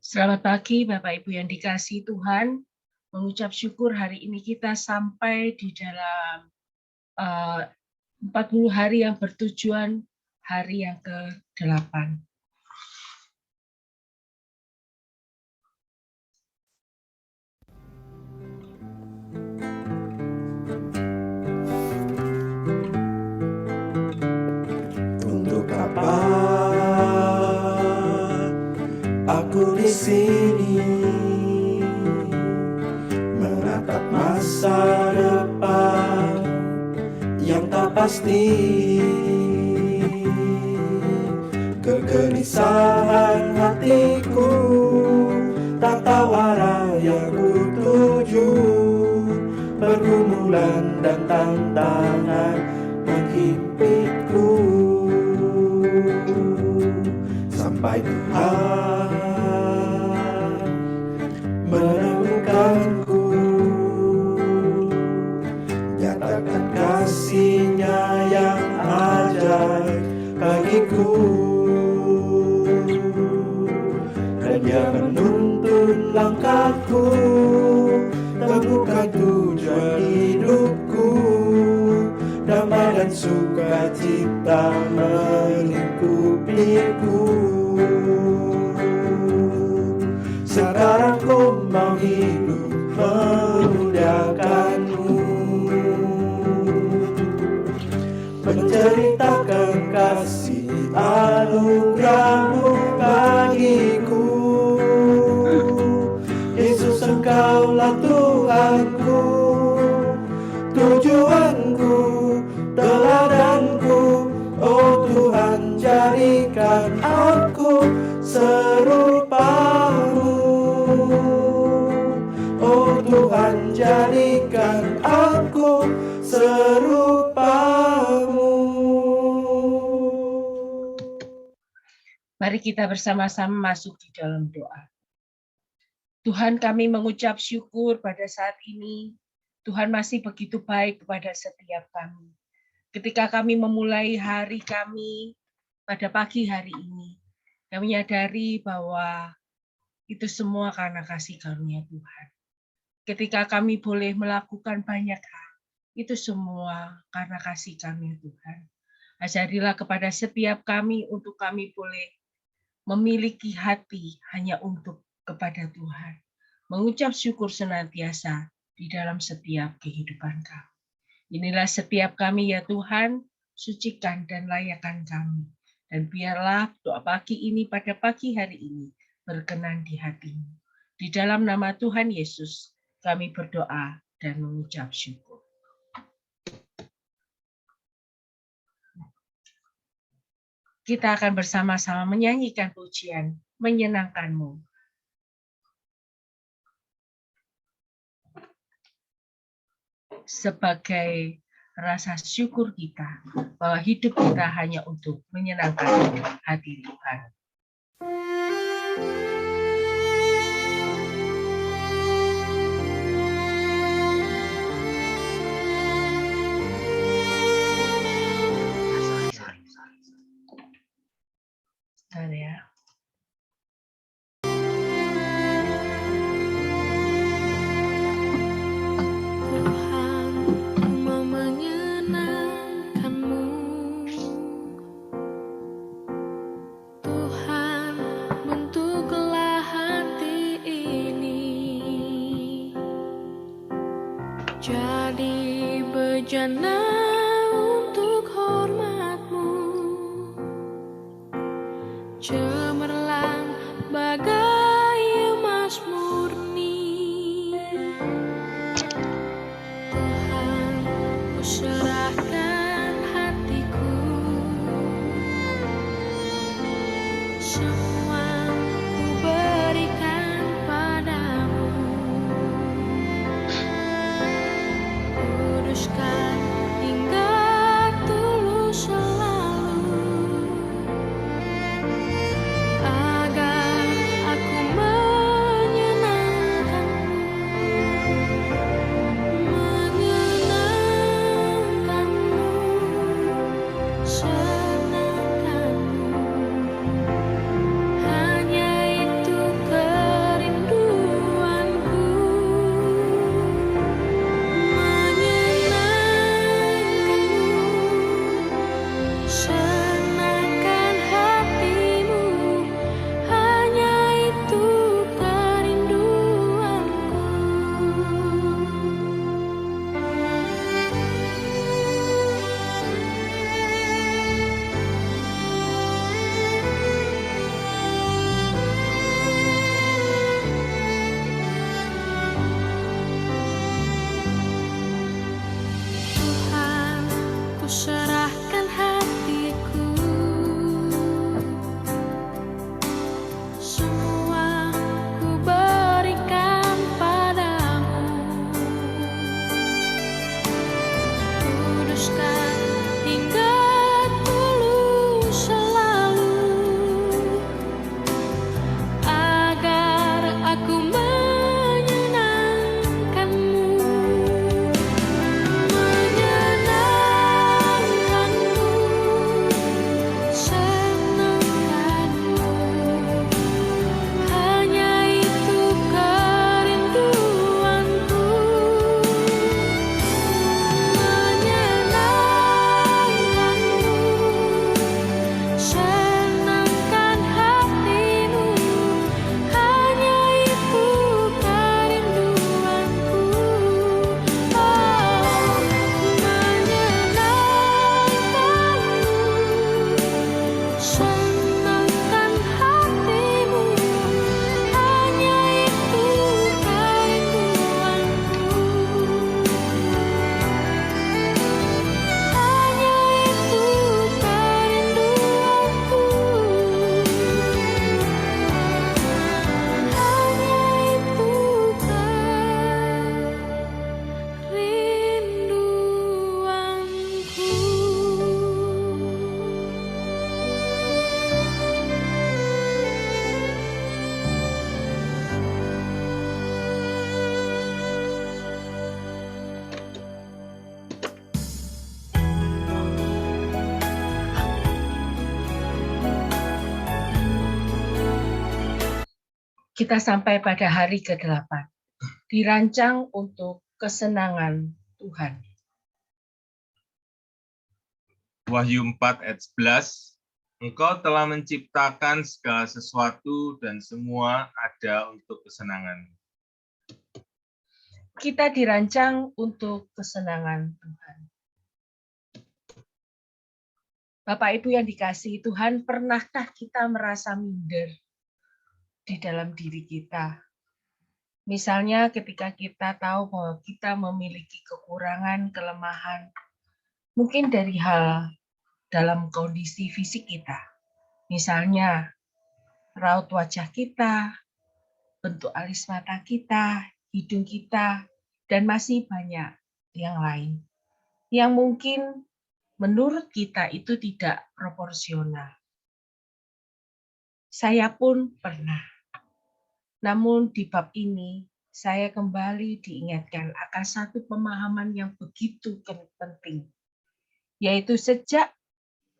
Selamat pagi Bapak Ibu yang dikasihi Tuhan. Mengucap syukur hari ini kita sampai di dalam 40 hari yang bertujuan, hari yang ke-8. Untuk apa aku di sini menatap masa depan yang tak pasti, kegelisahan hatiku tak tahu arah yang ku tuju, pergumulan dan tantangan menghimpiku, sampai Tuhan menemukanku, nyatakan kasih-Nya yang ajaib bagiku, dan Dia menuntun langkahku, temukan tujuan hidupku, damai dan sukacita melingkupiku. Sekarang ku mau hidup memuliakan-Mu, menceritakan kasih anugerah-Mu bagiku. Yesus, Engkaulah Tuhanku, tujuanku, teladanku. Oh Tuhan, jadikan aku serupa-Mu. Oh Tuhan, jadikan aku serupa-Mu. Mari kita bersama-sama masuk di dalam doa. Tuhan, kami mengucap syukur pada saat ini. Tuhan masih begitu baik kepada setiap kami. Ketika kami memulai hari kami pada pagi hari ini, kami menyadari bahwa itu semua karena kasih karunia Tuhan. Ketika kami boleh melakukan banyak hal, itu semua karena kasih karunia Tuhan. Ajarilah kepada setiap kami untuk kami boleh memiliki hati hanya untuk kepada Tuhan. Mengucap syukur senantiasa di dalam setiap kehidupan kami. Inilah setiap kami ya Tuhan, sucikan dan layakkan kami. Dan biarlah doa pagi ini pada pagi hari ini berkenan di hati-Mu. Di dalam nama Tuhan Yesus kami berdoa dan mengucap syukur. Kita akan bersama-sama menyanyikan pujian menyenangkan-Mu. Sebagai rasa syukur kita bahwa hidup kita hanya untuk menyenangkan hati Tuhan. Sorry ya. Jadi bejana untuk hormat-Mu, cemerlang bagai emas murni. Tuhan, ku serahkan hatiku, semua ku berikan padamu. Kuduskan hingga Kita sampai pada hari ke-8. Dirancang untuk kesenangan Tuhan. Wahyu 4 ayat 11. Engkau telah menciptakan segala sesuatu dan semua ada untuk kesenangan. Kita dirancang untuk kesenangan Tuhan. Bapak Ibu yang dikasihi Tuhan, pernahkah kita merasa minder di dalam diri kita? Misalnya ketika kita tahu bahwa kita memiliki kekurangan, kelemahan, mungkin dari hal dalam kondisi fisik kita. Misalnya raut wajah kita, bentuk alis mata kita, hidung kita, dan masih banyak yang lain. Yang mungkin menurut kita itu tidak proporsional. Saya pun pernah. Namun di bab ini, saya kembali diingatkan akan satu pemahaman yang begitu penting. Yaitu sejak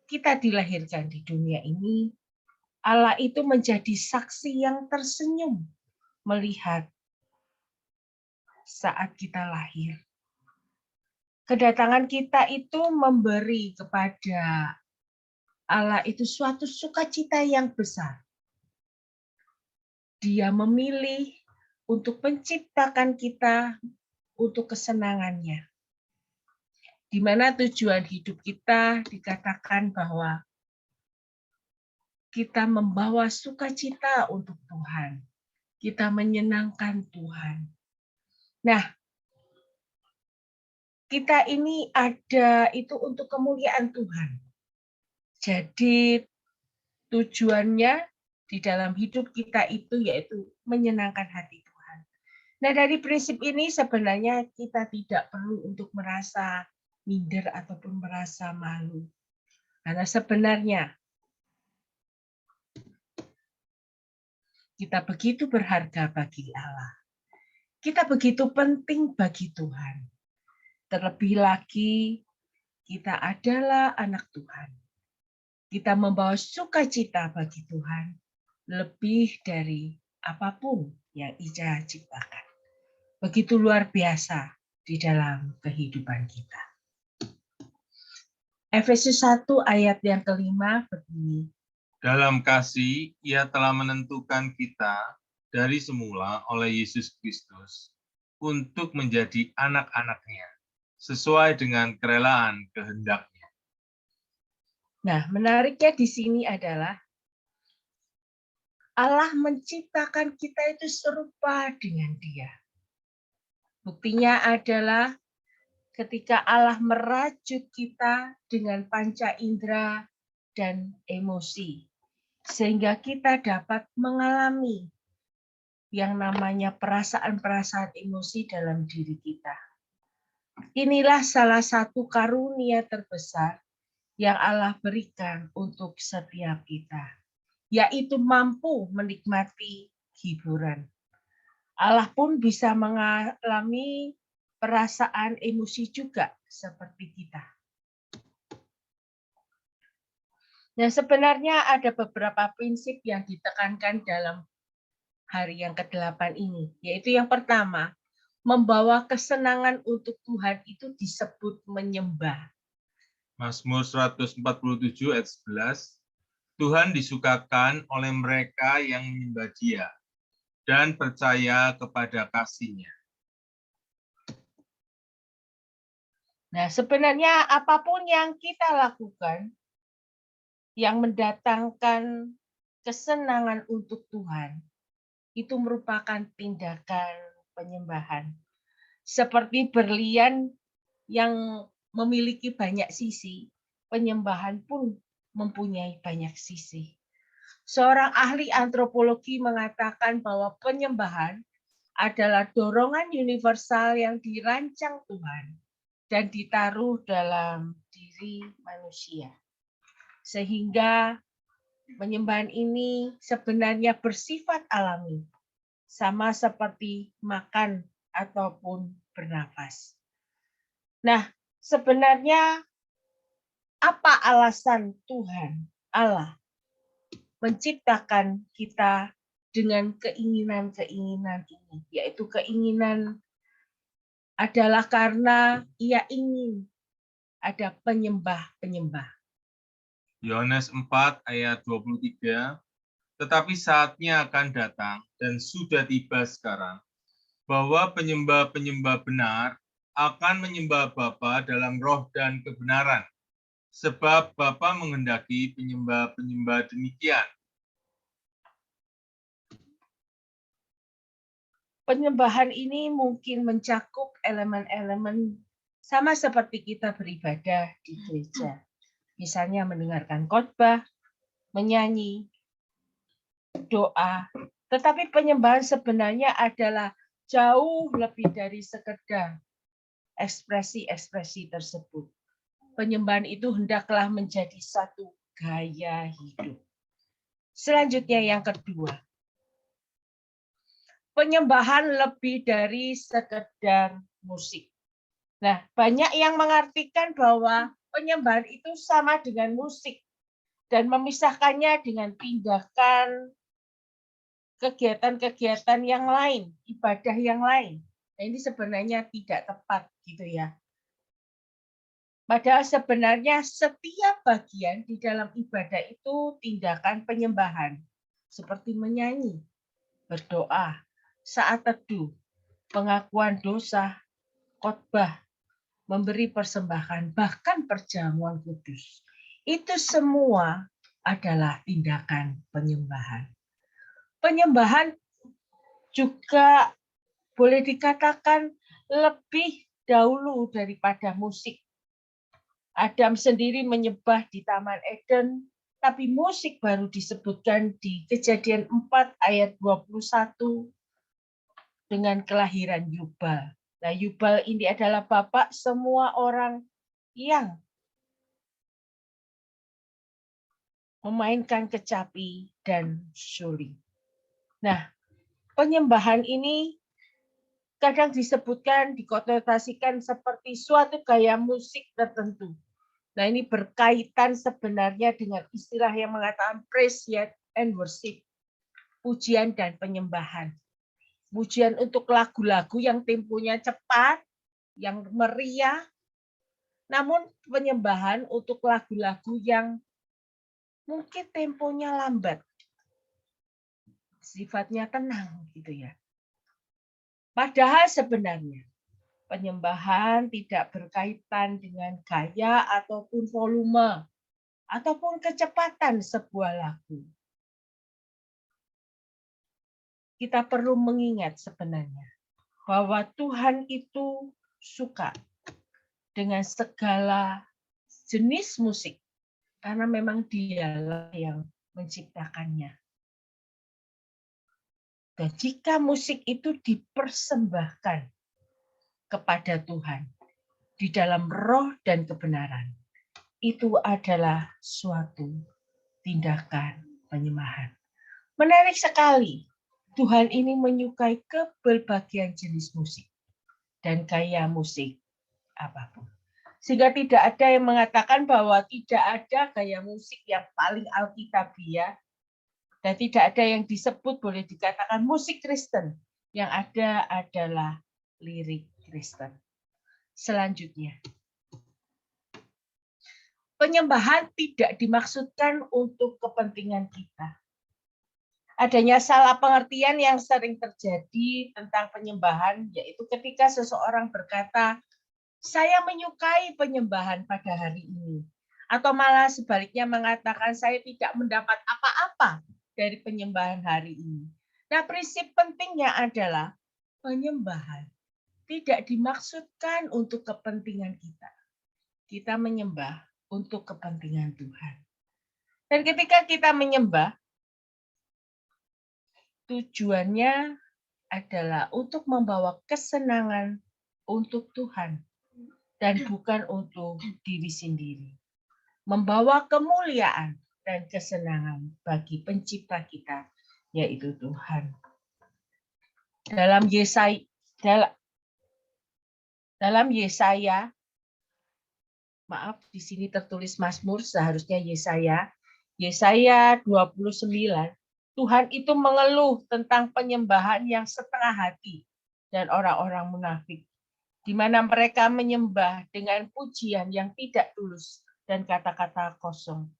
kita dilahirkan di dunia ini, Allah itu menjadi saksi yang tersenyum melihat saat kita lahir. Kedatangan kita itu memberi kepada Allah itu suatu sukacita yang besar. Dia memilih untuk menciptakan kita untuk kesenangannya. Di mana tujuan hidup kita dikatakan bahwa kita membawa sukacita untuk Tuhan. Kita menyenangkan Tuhan. Nah, kita ini ada itu untuk kemuliaan Tuhan. Jadi tujuannya di dalam hidup kita itu yaitu menyenangkan hati Tuhan. Nah, dari prinsip ini sebenarnya kita tidak perlu untuk merasa minder ataupun merasa malu. Karena sebenarnya kita begitu berharga bagi Allah. Kita begitu penting bagi Tuhan. Terlebih lagi, kita adalah anak Tuhan. Kita membawa sukacita bagi Tuhan lebih dari apapun yang Ia ciptakan. Begitu luar biasa di dalam kehidupan kita. Efesus 1 ayat yang kelima begini. Dalam kasih, Ia telah menentukan kita dari semula oleh Yesus Kristus untuk menjadi anak-anak-Nya, sesuai dengan kerelaan kehendak-Nya. Nah, menariknya di sini adalah Allah menciptakan kita itu serupa dengan Dia. Buktinya adalah ketika Allah merajut kita dengan panca indera dan emosi, sehingga kita dapat mengalami yang namanya perasaan-perasaan emosi dalam diri kita. Inilah salah satu karunia terbesar yang Allah berikan untuk setiap kita, yaitu mampu menikmati hiburan. Allah pun bisa mengalami perasaan emosi juga seperti kita. Nah, sebenarnya ada beberapa prinsip yang ditekankan dalam hari yang ke-8 ini, yaitu yang pertama, membawa kesenangan untuk Tuhan itu disebut menyembah. Mazmur 147 ayat 11, Tuhan disukakan oleh mereka yang menyembah Dia dan percaya kepada kasih-Nya. Nah, sebenarnya apapun yang kita lakukan yang mendatangkan kesenangan untuk Tuhan, itu merupakan tindakan penyembahan. Seperti berlian yang memiliki banyak sisi, penyembahan pun mempunyai banyak sisi. Seorang ahli antropologi mengatakan bahwa penyembahan adalah dorongan universal yang dirancang Tuhan dan ditaruh dalam diri manusia. Sehingga penyembahan ini sebenarnya bersifat alami, sama seperti makan ataupun bernafas. Nah, sebenarnya apa alasan Tuhan Allah menciptakan kita dengan keinginan-keinginan ini, yaitu keinginan adalah karena ia ingin ada penyembah-penyembah. Yohanes 4 ayat 23, tetapi saatnya akan datang dan sudah tiba sekarang, bahwa penyembah-penyembah benar akan menyembah Bapa dalam roh dan kebenaran, sebab Bapa menghendaki penyembah-penyembah demikian. Penyembahan ini mungkin mencakup elemen-elemen sama seperti kita beribadah di gereja. Misalnya mendengarkan khotbah, menyanyi, doa. Tetapi penyembahan sebenarnya adalah jauh lebih dari sekedar ekspresi-ekspresi tersebut. Penyembahan itu hendaklah menjadi satu gaya hidup. Selanjutnya yang kedua, penyembahan lebih dari sekedar musik. Nah, banyak yang mengartikan bahwa penyembahan itu sama dengan musik dan memisahkannya dengan tindakan kegiatan-kegiatan yang lain, ibadah yang lain. Nah, ini sebenarnya tidak tepat gitu ya. Padahal sebenarnya setiap bagian di dalam ibadah itu tindakan penyembahan, seperti menyanyi, berdoa, saat teduh, pengakuan dosa, khotbah, memberi persembahan, bahkan perjamuan kudus. Itu semua adalah tindakan penyembahan. Penyembahan juga boleh dikatakan lebih dahulu daripada musik. Adam sendiri menyembah di Taman Eden, tapi musik baru disebutkan di Kejadian 4 ayat 21 dengan kelahiran Yubal. Nah, Yubal ini adalah bapak semua orang yang memainkan kecapi dan suling. Nah, penyembahan ini kadang disebutkan, dikonotasikan seperti suatu gaya musik tertentu. Nah, ini berkaitan sebenarnya dengan istilah yang mengatakan praise and worship, pujian dan penyembahan. Pujian untuk lagu-lagu yang temponya cepat, yang meriah, namun penyembahan untuk lagu-lagu yang mungkin temponya lambat, sifatnya tenang gitu ya. Padahal sebenarnya penyembahan tidak berkaitan dengan gaya ataupun volume ataupun kecepatan sebuah lagu. Kita perlu mengingat sebenarnya bahwa Tuhan itu suka dengan segala jenis musik karena memang Dialah yang menciptakannya. Dan jika musik itu dipersembahkan kepada Tuhan di dalam roh dan kebenaran, itu adalah suatu tindakan penyembahan. Menarik sekali, Tuhan ini menyukai berbagai jenis musik dan gaya musik apapun. Sehingga tidak ada yang mengatakan bahwa tidak ada gaya musik yang paling alkitabiah dan tidak ada yang disebut boleh dikatakan musik Kristen. Yang ada adalah lirik Kristen. Selanjutnya, penyembahan tidak dimaksudkan untuk kepentingan kita. Adanya salah pengertian yang sering terjadi tentang penyembahan, yaitu ketika seseorang berkata, saya menyukai penyembahan pada hari ini. Atau malah sebaliknya mengatakan, saya tidak mendapat apa-apa dari penyembahan hari ini. Nah, prinsip pentingnya adalah penyembahan tidak dimaksudkan untuk kepentingan kita. Kita menyembah untuk kepentingan Tuhan. Dan ketika kita menyembah, tujuannya adalah untuk membawa kesenangan untuk Tuhan dan bukan untuk diri sendiri. Membawa kemuliaan dan kesenangan bagi pencipta kita, yaitu Tuhan. Dalam Yesaya, maaf di sini tertulis Mazmur, seharusnya Yesaya 29 Tuhan itu mengeluh tentang penyembahan yang setengah hati dan orang-orang munafik, di mana mereka menyembah dengan pujian yang tidak tulus dan kata-kata kosong.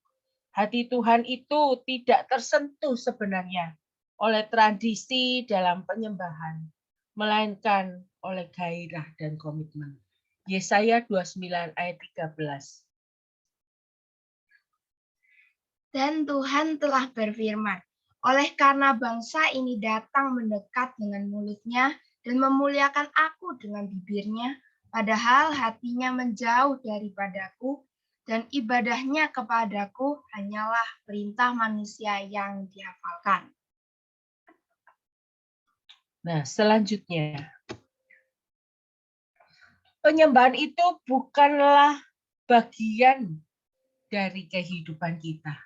Hati Tuhan itu tidak tersentuh sebenarnya oleh tradisi dalam penyembahan, melainkan oleh gairah dan komitmen. Yesaya 29 ayat 13. Dan Tuhan telah berfirman, oleh karena bangsa ini datang mendekat dengan mulutnya dan memuliakan aku dengan bibirnya, padahal hatinya menjauh daripadaku, dan ibadahnya kepadaku hanyalah perintah manusia yang dihafalkan. Nah, selanjutnya. Penyembahan itu bukanlah bagian dari kehidupan kita.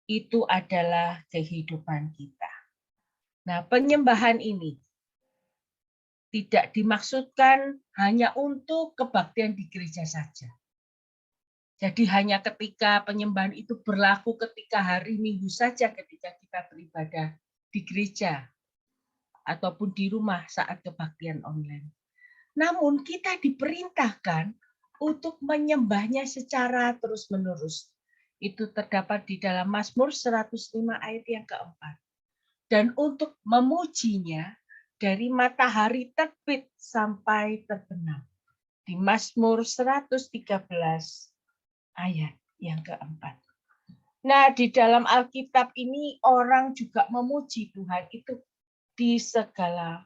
Itu adalah kehidupan kita. Nah, penyembahan ini tidak dimaksudkan hanya untuk kebaktian di gereja saja. Jadi hanya ketika penyembahan itu berlaku ketika hari Minggu saja ketika kita beribadah di gereja ataupun di rumah saat kebaktian online. Namun kita diperintahkan untuk menyembahnya secara terus-menerus. Itu terdapat di dalam Mazmur 105 ayat yang keempat. Dan untuk memujinya dari matahari terbit sampai terbenam. Di Mazmur 113 ayat yang keempat. Nah, di dalam Alkitab ini orang juga memuji Tuhan itu di segala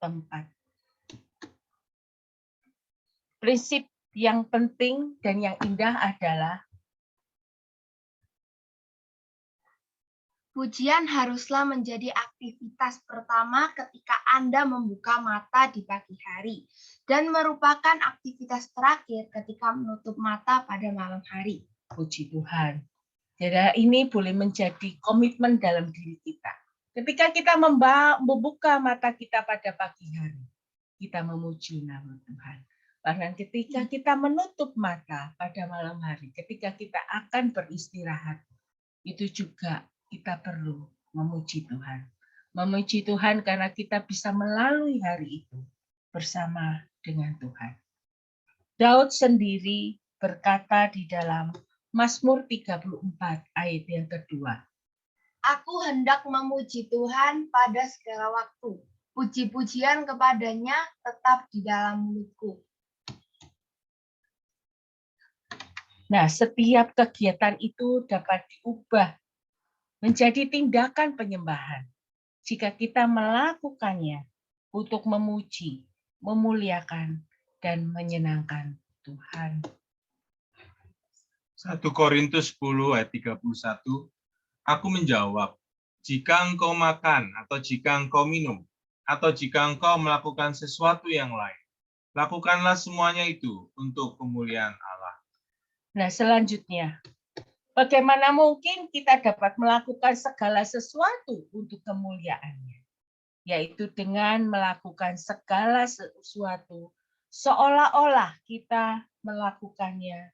tempat. Prinsip yang penting dan yang indah adalah pujian haruslah menjadi aktivitas pertama ketika Anda membuka mata di pagi hari dan merupakan aktivitas terakhir ketika menutup mata pada malam hari. Puji Tuhan. Jadi ini boleh menjadi komitmen dalam diri kita. Ketika kita membuka mata kita pada pagi hari, kita memuji nama Tuhan. Bahkan ketika kita menutup mata pada malam hari, ketika kita akan beristirahat, itu juga kita perlu memuji Tuhan. Memuji Tuhan karena kita bisa melalui hari itu bersama dengan Tuhan. Daud sendiri berkata di dalam Mazmur 34 ayat yang kedua. Aku hendak memuji Tuhan pada segala waktu. Puji-pujian kepadanya tetap di dalam mulutku. Nah, setiap kegiatan itu dapat diubah menjadi tindakan penyembahan. Jika kita melakukannya untuk memuji, memuliakan, dan menyenangkan Tuhan. 1 Korintus 10 ayat 31, aku menjawab, jika engkau makan atau jika engkau minum, atau jika engkau melakukan sesuatu yang lain, lakukanlah semuanya itu untuk kemuliaan Allah. Nah, selanjutnya, bagaimana mungkin kita dapat melakukan segala sesuatu untuk kemuliaannya? Yaitu dengan melakukan segala sesuatu seolah-olah kita melakukannya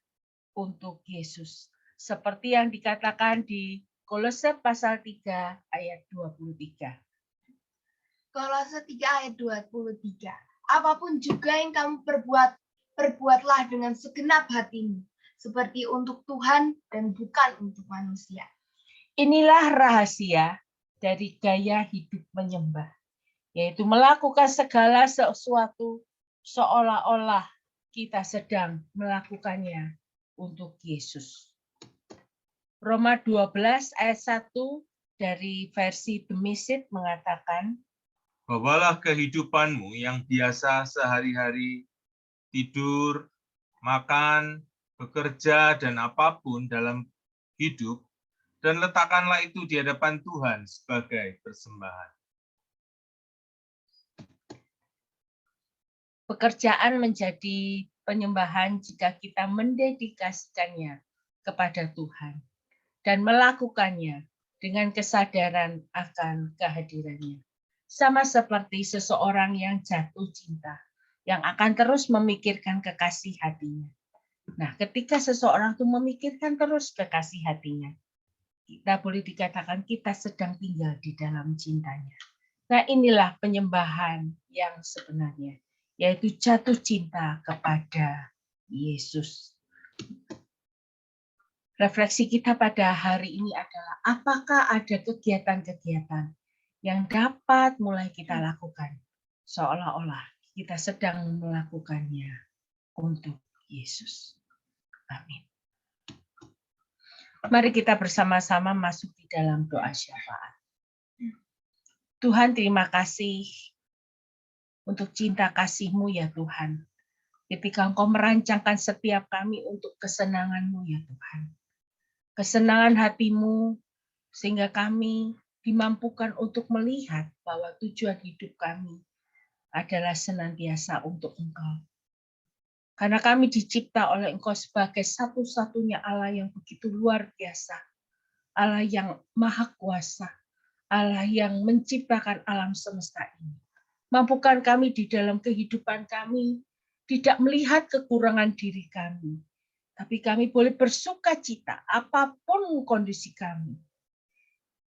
untuk Yesus. Seperti yang dikatakan di Kolose pasal 3 ayat 23. Kolose 3 ayat 23. Apapun juga yang kamu perbuatlah dengan segenap hatimu, seperti untuk Tuhan dan bukan untuk manusia. Inilah rahasia dari gaya hidup menyembah, yaitu melakukan segala sesuatu seolah-olah kita sedang melakukannya untuk Yesus. Roma 12 ayat 1 dari versi The Message mengatakan, bawalah kehidupanmu yang biasa sehari-hari, tidur, makan, bekerja, dan apapun dalam hidup, dan letakkanlah itu di hadapan Tuhan sebagai persembahan. Pekerjaan menjadi penyembahan jika kita mendedikasikannya kepada Tuhan dan melakukannya dengan kesadaran akan kehadirannya. Sama seperti seseorang yang jatuh cinta, yang akan terus memikirkan kekasih hatinya. Nah, ketika seseorang itu memikirkan terus kekasih hatinya, kita boleh dikatakan kita sedang tinggal di dalam cintanya. Nah, inilah penyembahan yang sebenarnya, yaitu jatuh cinta kepada Yesus. Refleksi kita pada hari ini adalah apakah ada kegiatan-kegiatan yang dapat mulai kita lakukan seolah-olah kita sedang melakukannya untuk Yesus. Amin. Mari kita bersama-sama masuk di dalam doa syafaat. Tuhan, terima kasih untuk cinta kasih-Mu ya Tuhan. Ketika Engkau merancangkan setiap kami untuk kesenangan-Mu ya Tuhan. Kesenangan hati-Mu sehingga kami dimampukan untuk melihat bahwa tujuan hidup kami adalah senantiasa untuk Engkau. Karena kami dicipta oleh Engkau sebagai satu-satunya Allah yang begitu luar biasa. Allah yang maha kuasa. Allah yang menciptakan alam semesta ini. Mampukan kami di dalam kehidupan kami tidak melihat kekurangan diri kami. Tapi kami boleh bersuka cita apapun kondisi kami.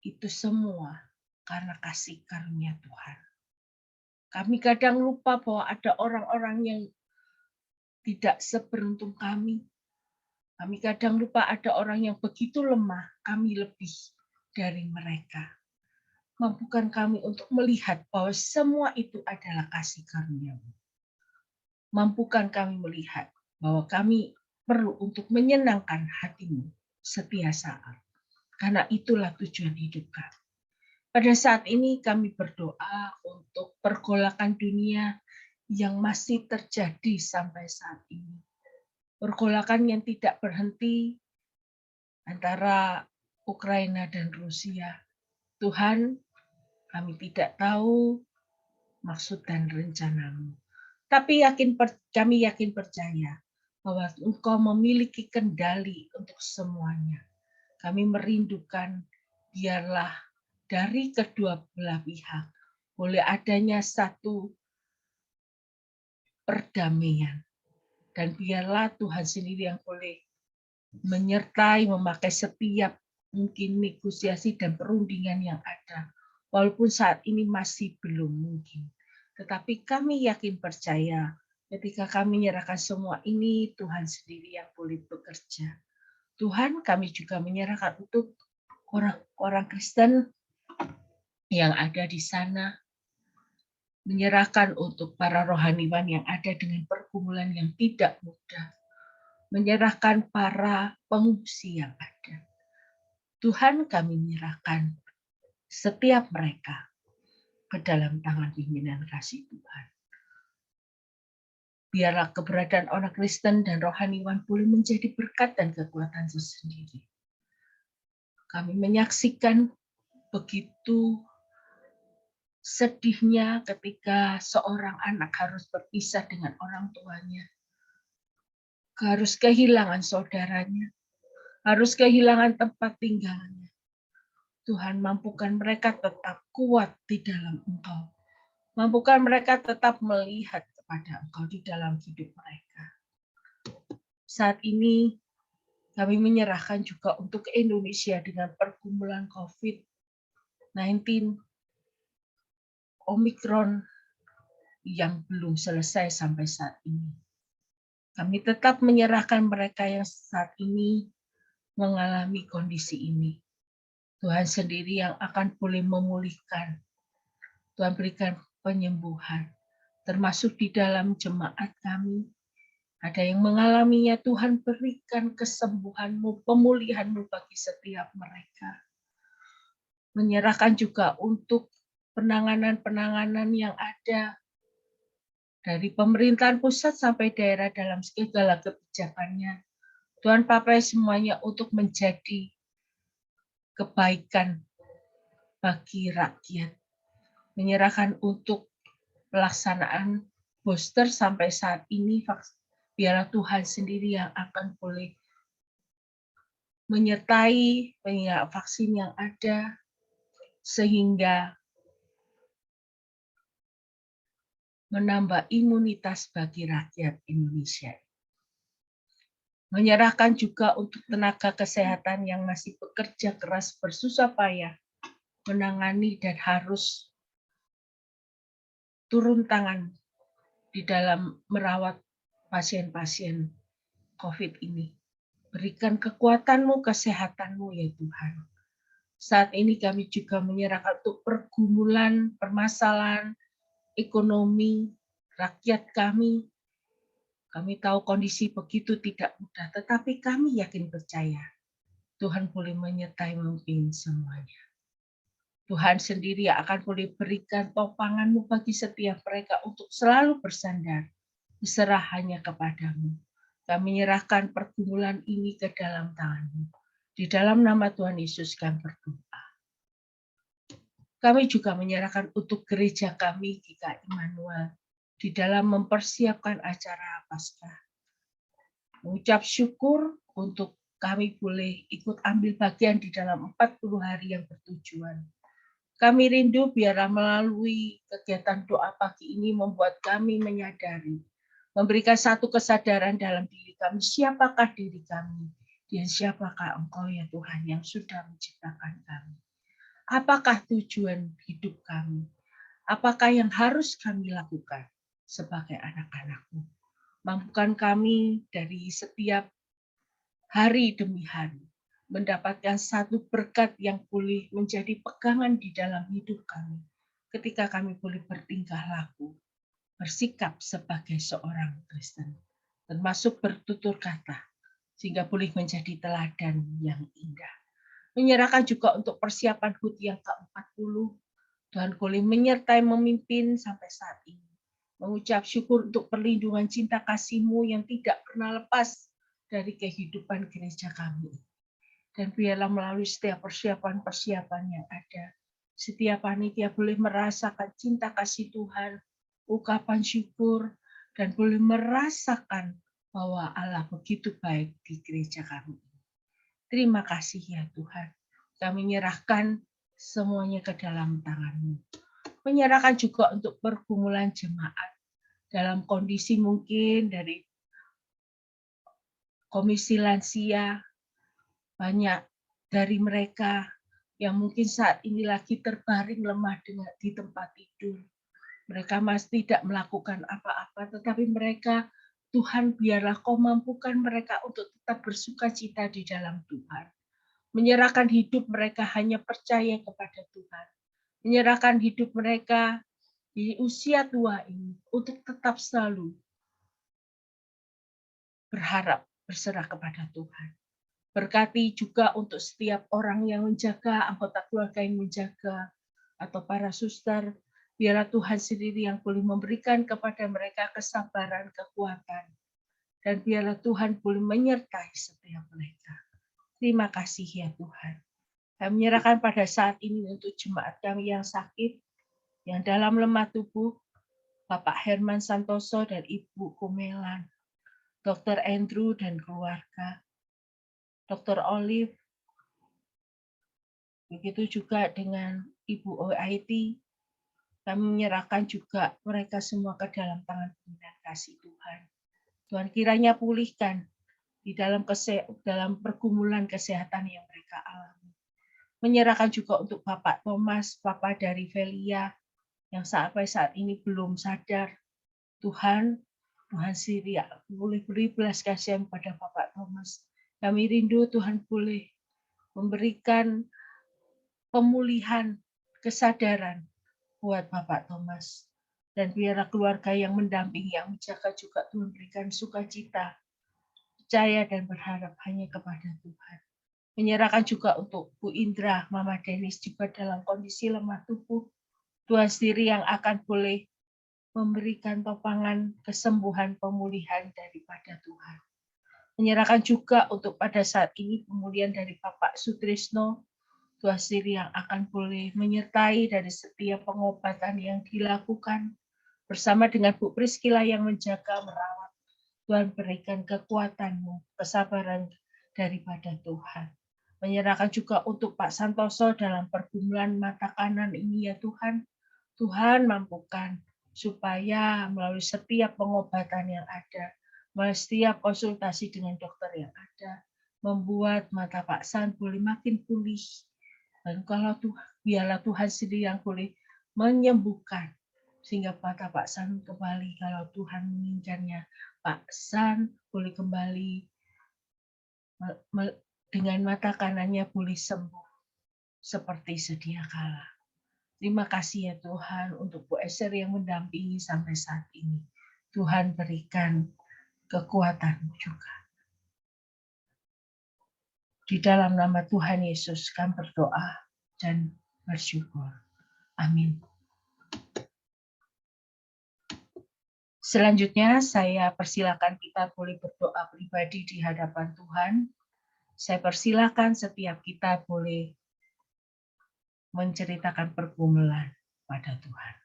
Itu semua karena kasih karunia Tuhan. Kami kadang lupa bahwa ada orang-orang yang tidak seberuntung kami. Kami kadang lupa ada orang yang begitu lemah, kami lebih dari mereka. Mampukan kami untuk melihat bahwa semua itu adalah kasih karunia-Mu. Mampukan kami melihat bahwa kami perlu untuk menyenangkan hati-Mu setiap saat. Karena itulah tujuan hidup kami. Pada saat ini kami berdoa untuk pergolakan dunia yang masih terjadi sampai saat ini. Pergolakan yang tidak berhenti antara Ukraina dan Rusia. Tuhan, kami tidak tahu maksud dan rencana-Mu. Tapi kami yakin percaya bahwa Engkau memiliki kendali untuk semuanya. Kami merindukan biarlah dari kedua belah pihak boleh adanya satu perdamaian. Dan biarlah Tuhan sendiri yang boleh menyertai, memakai setiap mungkin negosiasi dan perundingan yang ada. Walaupun saat ini masih belum mungkin. Tetapi kami yakin percaya ketika kami menyerahkan semua ini, Tuhan sendiri yang boleh bekerja. Tuhan, kami juga menyerahkan untuk orang-orang Kristen yang ada di sana, menyerahkan untuk para rohaniwan yang ada dengan pergumulan yang tidak mudah, menyerahkan para pengungsi yang ada. Tuhan, kami menyerahkan setiap mereka ke dalam tangan pimpinan kasih Tuhan. Biarlah keberadaan orang Kristen dan rohaniwan boleh menjadi berkat dan kekuatan tersendiri. Kami menyaksikan begitu sedihnya ketika seorang anak harus berpisah dengan orang tuanya, harus kehilangan saudaranya, harus kehilangan tempat tinggalnya. Tuhan, mampukan mereka tetap kuat di dalam Engkau. Mampukan mereka tetap melihat kepada Engkau di dalam hidup mereka. Saat ini kami menyerahkan juga untuk Indonesia dengan pergumulan COVID-19, Omikron yang belum selesai sampai saat ini. Kami tetap menyerahkan mereka yang saat ini mengalami kondisi ini. Tuhan sendiri yang akan boleh memulihkan. Tuhan berikan penyembuhan, termasuk di dalam jemaat kami. Ada yang mengalaminya, Tuhan berikan kesembuhan-Mu, pemulihan-Mu bagi setiap mereka. Menyerahkan juga untuk penanganan-penanganan yang ada dari pemerintahan pusat sampai daerah dalam segala kebijakannya. Tuhan pakai semuanya untuk menjadi kebaikan bagi rakyat. Menyerahkan untuk pelaksanaan booster sampai saat ini, biarlah Tuhan sendiri yang akan boleh menyertai vaksin yang ada, sehingga menambah imunitas bagi rakyat Indonesia. Menyerahkan juga untuk tenaga kesehatan yang masih bekerja keras bersusah payah menangani dan harus turun tangan di dalam merawat pasien-pasien COVID ini. Berikan kekuatan-Mu, kesehatan-Mu ya Tuhan. Saat ini kami juga menyerahkan untuk pergumulan, permasalahan, ekonomi, rakyat kami. Kami tahu kondisi begitu tidak mudah, tetapi kami yakin percaya Tuhan boleh menyertai memimpin semuanya. Tuhan sendiri yang akan boleh berikan topangan-Mu bagi setiap mereka untuk selalu bersandar, berserah hanya kepadamu. Kami menyerahkan pergumulan ini ke dalam tangan-Mu. Di dalam nama Tuhan Yesus kami berdoa. Kami juga menyerahkan untuk gereja kami, GKI Immanuel, di dalam mempersiapkan acara Paskah. Mengucap syukur untuk kami boleh ikut ambil bagian di dalam 40 hari yang bertujuan. Kami rindu biarlah melalui kegiatan doa pagi ini membuat kami menyadari, memberikan satu kesadaran dalam diri kami, siapakah diri kami, dan siapakah Engkau ya Tuhan yang sudah menciptakan kami. Apakah tujuan hidup kami? Apakah yang harus kami lakukan sebagai anak-anak-Mu? Mampukan kami dari setiap hari demi hari mendapatkan satu berkat yang boleh menjadi pegangan di dalam hidup kami ketika kami boleh bertingkah laku, bersikap sebagai seorang Kristen, termasuk bertutur kata, sehingga boleh menjadi teladan yang indah. Menyerahkan juga untuk persiapan HUT yang ke-40, Tuhan boleh menyertai memimpin sampai saat ini. Mengucap syukur untuk perlindungan cinta kasih-Mu yang tidak pernah lepas dari kehidupan gereja kami. Dan biarlah melalui setiap persiapan-persiapan yang ada, setiap panitia boleh merasakan cinta kasih Tuhan, ungkapan syukur, dan boleh merasakan bahwa Allah begitu baik di gereja kami. Terima kasih ya Tuhan. Kami menyerahkan semuanya ke dalam tangan-Mu. Menyerahkan juga untuk pergumulan jemaat dalam kondisi mungkin dari komisi lansia, banyak dari mereka yang mungkin saat ini lagi terbaring lemah di tempat tidur. Mereka masih tidak melakukan apa-apa, tetapi mereka, Tuhan biarlah Kau mampukan mereka untuk tetap bersuka cita di dalam Tuhan. Menyerahkan hidup mereka hanya percaya kepada Tuhan. Menyerahkan hidup mereka di usia tua ini untuk tetap selalu berharap berserah kepada Tuhan. Berkati juga untuk setiap orang yang menjaga, anggota keluarga yang menjaga, atau para suster, biarlah Tuhan sendiri yang boleh memberikan kepada mereka kesabaran, kekuatan, dan biarlah Tuhan boleh menyertai setiap mereka. Terima kasih ya Tuhan. Kami menyerahkan pada saat ini untuk jemaat kami yang sakit, yang dalam lemah tubuh, Bapak Herman Santoso dan Ibu Kumelan, Dr. Andrew dan keluarga, Dr. Olive, begitu juga dengan Ibu OIT, kami menyerahkan juga mereka semua ke dalam tangan pemberian kasih Tuhan. Tuhan kiranya pulihkan di dalam pergumulan kesehatan yang mereka alami. Menyerahkan juga untuk Bapak Thomas, Bapak dari Velia, yang sampai saat ini belum sadar. Tuhan sendiri boleh beri belas kasihan pada Bapak Thomas. Kami rindu Tuhan boleh memberikan pemulihan, kesadaran buat Bapak Thomas. Dan biarlah keluarga yang mendampingi, yang menjaga juga Tuhan berikan sukacita, percaya dan berharap hanya kepada Tuhan. Menyerahkan juga untuk Bu Indra, Mama Denis juga dalam kondisi lemah tubuh. Tuhan sendiri yang akan boleh memberikan topangan kesembuhan, pemulihan daripada Tuhan. Menyerahkan juga untuk pada saat ini pemulihan dari Bapak Sutrisno, Tuhan sendiri yang akan boleh menyertai dari setiap pengobatan yang dilakukan bersama dengan Bu Priscilla yang menjaga, merawat. Tuhan berikan kekuatan-Mu, kesabaran daripada Tuhan. Menyerahkan juga untuk Pak Santoso dalam pergumulan mata kanan ini ya Tuhan. Tuhan mampukan supaya melalui setiap pengobatan yang ada, Setiap konsultasi dengan dokter yang ada membuat mata Pak San boleh makin pulih. Dan kalau biarlah Tuhan sendiri yang boleh menyembuhkan sehingga mata Pak San kembali, kalau Tuhan menginginkannya, Pak San boleh kembali dengan mata kanannya boleh sembuh seperti sedia kala. Terima kasih ya Tuhan untuk Bu Esther yang mendampingi sampai saat ini. Tuhan berikan kekuatan juga. Di dalam nama Tuhan Yesus kami berdoa dan bersyukur. Amin. Selanjutnya saya persilakan kita boleh berdoa pribadi di hadapan Tuhan. Saya persilakan setiap kita boleh menceritakan pergumulan pada Tuhan.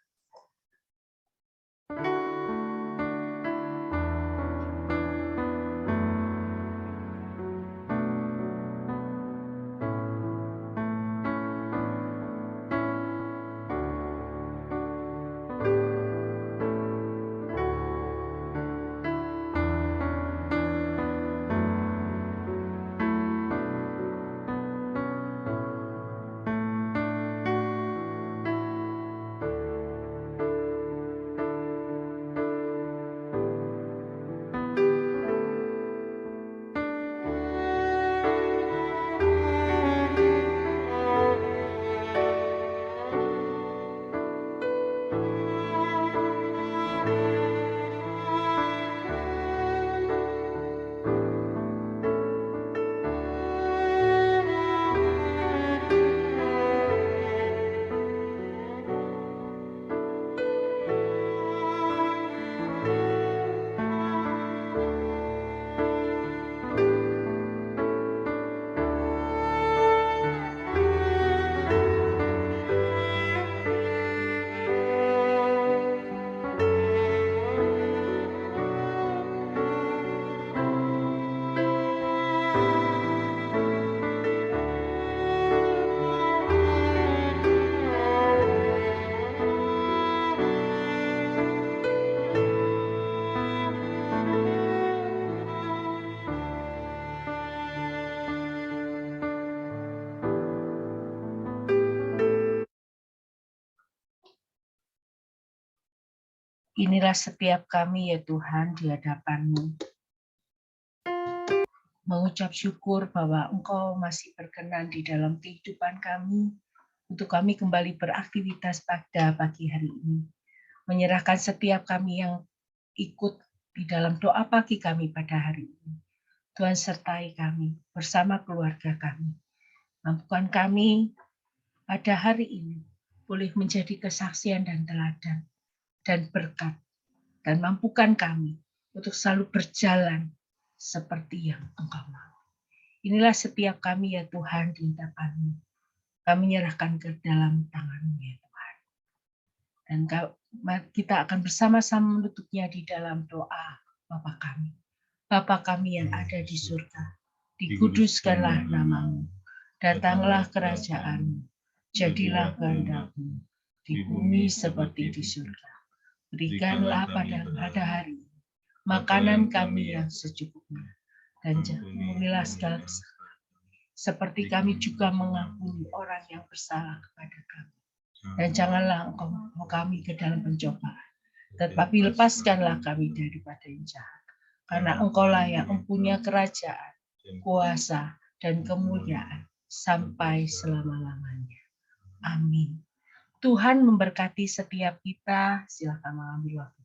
Inilah setiap kami ya Tuhan di hadapan-Mu. Mengucap syukur bahwa Engkau masih berkenan di dalam kehidupan kami, untuk kami kembali beraktivitas pada pagi hari ini. Menyerahkan setiap kami yang ikut di dalam doa pagi kami pada hari ini. Tuhan sertai kami bersama keluarga kami. Mampukan kami pada hari ini boleh menjadi kesaksian dan teladan dan berkat, dan mampukan kami untuk selalu berjalan seperti yang Engkau mau. Inilah setiap kami ya Tuhan di hadapan-Mu. Kami menyerahkan ke dalam tangan-Mu ya Tuhan. Dan kita akan bersama-sama menutupnya di dalam doa Bapa kami. Bapa kami yang ada di surga, dikuduskanlah nama-Mu. Datanglah kerajaan-Mu. Jadilah kehendak-Mu di bumi seperti di surga. Berikanlah pada hari ini makanan kami yang secukupnya, dan ampunilah segala kesalahan, seperti kami juga mengampuni orang yang bersalah kepada kami. Dan janganlah Engkau membawa kami ke dalam pencobaan, tetapi lepaskanlah kami daripada yang jahat. Karena Engkau-lah yang mempunyai kerajaan, kuasa, dan kemuliaan sampai selama-lamanya. Amin. Tuhan memberkati setiap kita. Silakan mengambil waktu